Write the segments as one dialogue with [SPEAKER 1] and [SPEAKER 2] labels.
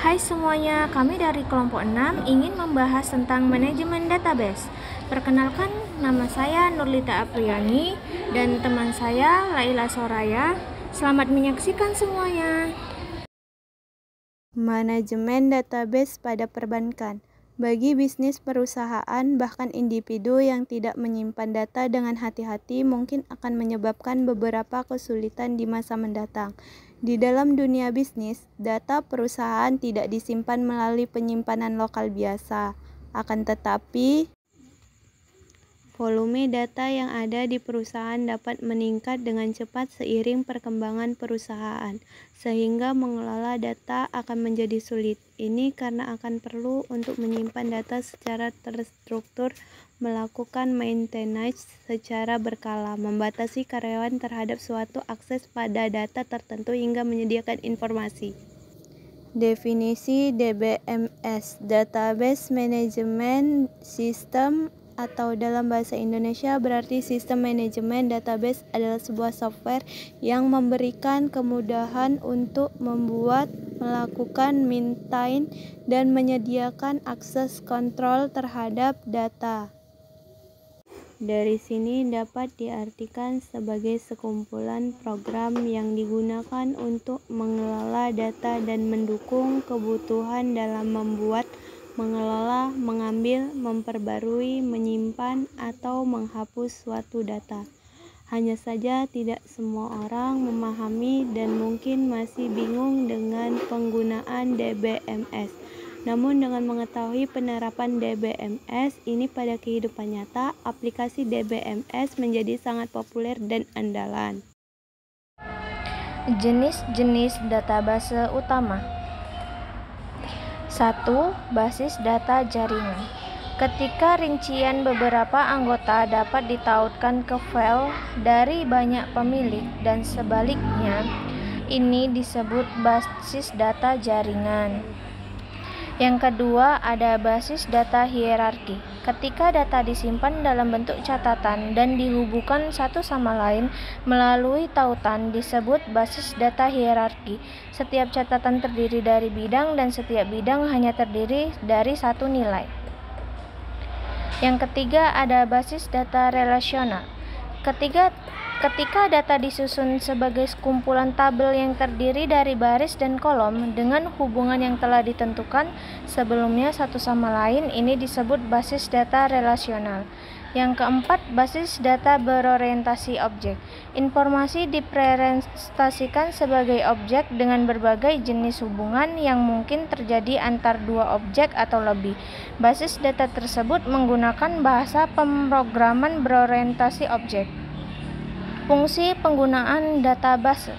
[SPEAKER 1] Hai semuanya, kami dari kelompok 6 ingin membahas tentang manajemen database. Perkenalkan, nama saya Nurlita Apriani dan teman saya Laila Soraya. Selamat menyaksikan semuanya.
[SPEAKER 2] Manajemen database pada perbankan. Bagi bisnis perusahaan, bahkan individu yang tidak menyimpan data dengan hati-hati mungkin akan menyebabkan beberapa kesulitan di masa mendatang. Di dalam dunia bisnis, data perusahaan tidak disimpan melalui penyimpanan lokal biasa. Akan tetapi, volume data yang ada di perusahaan dapat meningkat dengan cepat seiring perkembangan perusahaan, sehingga mengelola data akan menjadi sulit. Ini karena akan perlu untuk menyimpan data secara terstruktur, melakukan maintenance secara berkala, membatasi karyawan terhadap suatu akses pada data tertentu hingga menyediakan informasi. Definisi DBMS, Database Management System, atau dalam bahasa Indonesia berarti sistem manajemen database adalah sebuah software yang memberikan kemudahan untuk membuat, melakukan, maintain, dan menyediakan akses kontrol terhadap data. Dari sini dapat diartikan sebagai sekumpulan program yang digunakan untuk mengelola data dan mendukung kebutuhan dalam membuat, mengelola, mengambil, memperbarui, menyimpan, atau menghapus suatu data. Hanya saja tidak semua orang memahami dan mungkin masih bingung dengan penggunaan DBMS. Namun dengan mengetahui penerapan DBMS ini pada kehidupan nyata, aplikasi DBMS menjadi sangat populer dan andalan.
[SPEAKER 1] Jenis-jenis database utama. 1. Basis data jaringan. Ketika rincian beberapa anggota dapat ditautkan ke file dari banyak pemilik dan sebaliknya, ini disebut basis data jaringan. Yang kedua, ada basis data hierarki. Ketika data disimpan dalam bentuk catatan dan dihubungkan satu sama lain melalui tautan, disebut basis data hierarki. Setiap catatan terdiri dari bidang dan setiap bidang hanya terdiri dari satu nilai. Yang ketiga, ada basis data relasional. Ketika data disusun sebagai kumpulan tabel yang terdiri dari baris dan kolom dengan hubungan yang telah ditentukan sebelumnya satu sama lain, ini disebut basis data relasional. Yang keempat, basis data berorientasi objek. Informasi dipresentasikan sebagai objek dengan berbagai jenis hubungan yang mungkin terjadi antar dua objek atau lebih. Basis data tersebut menggunakan bahasa pemrograman berorientasi objek. Fungsi penggunaan database.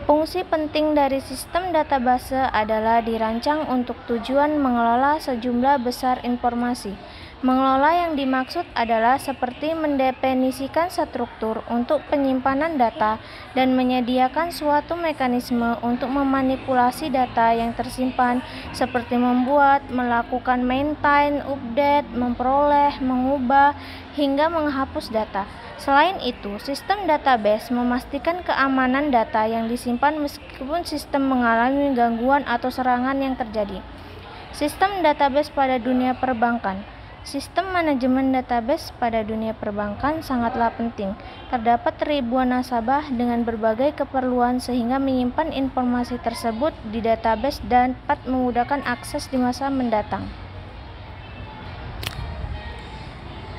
[SPEAKER 1] Fungsi penting dari sistem database adalah dirancang untuk tujuan mengelola sejumlah besar informasi. Mengelola yang dimaksud adalah seperti mendefinisikan struktur untuk penyimpanan data dan menyediakan suatu mekanisme untuk memanipulasi data yang tersimpan, seperti membuat, melakukan maintain, update, memperoleh, mengubah, hingga menghapus data. Selain itu, sistem database memastikan keamanan data yang disimpan meskipun sistem mengalami gangguan atau serangan yang terjadi. Sistem database pada dunia perbankan. Sistem manajemen database pada dunia perbankan sangatlah penting. Terdapat ribuan nasabah dengan berbagai keperluan sehingga menyimpan informasi tersebut di database dapat memudahkan akses di masa mendatang.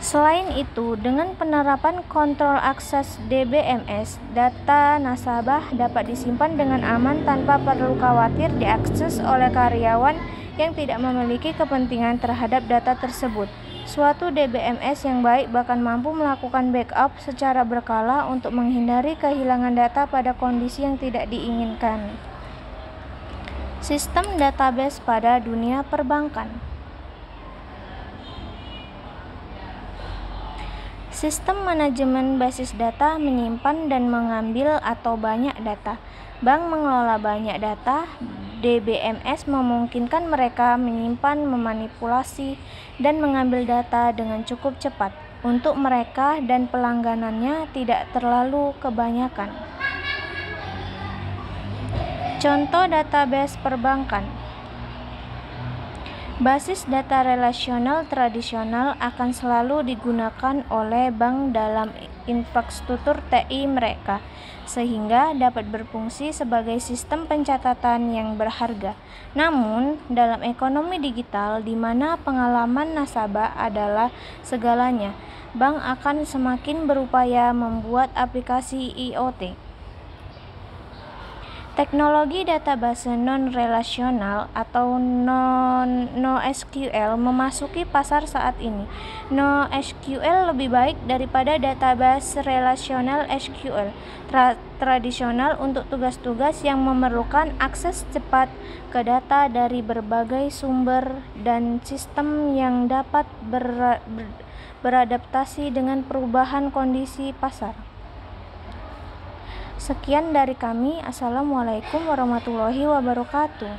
[SPEAKER 1] Selain itu, dengan penerapan kontrol akses DBMS, data nasabah dapat disimpan dengan aman tanpa perlu khawatir diakses oleh karyawan yang tidak memiliki kepentingan terhadap data tersebut. Suatu DBMS yang baik bahkan mampu melakukan backup secara berkala untuk menghindari kehilangan data pada kondisi yang tidak diinginkan. Sistem database pada dunia perbankan. Sistem manajemen basis data menyimpan dan mengambil atau banyak data. Bank mengelola banyak data. DBMS memungkinkan mereka menyimpan, memanipulasi, dan mengambil data dengan cukup cepat. Untuk mereka dan pelangganannya tidak terlalu kebanyakan. Contoh database perbankan. Basis data relasional tradisional akan selalu digunakan oleh bank dalam infrastruktur TI mereka, sehingga dapat berfungsi sebagai sistem pencatatan yang berharga. Namun, dalam ekonomi digital di mana pengalaman nasabah adalah segalanya, bank akan semakin berupaya membuat aplikasi IoT. Teknologi database non-relasional atau NoSQL memasuki pasar saat ini. NoSQL lebih baik daripada database relasional SQL tradisional untuk tugas-tugas yang memerlukan akses cepat ke data dari berbagai sumber dan sistem yang dapat beradaptasi dengan perubahan kondisi pasar. Sekian dari kami. Assalamualaikum warahmatullahi wabarakatuh.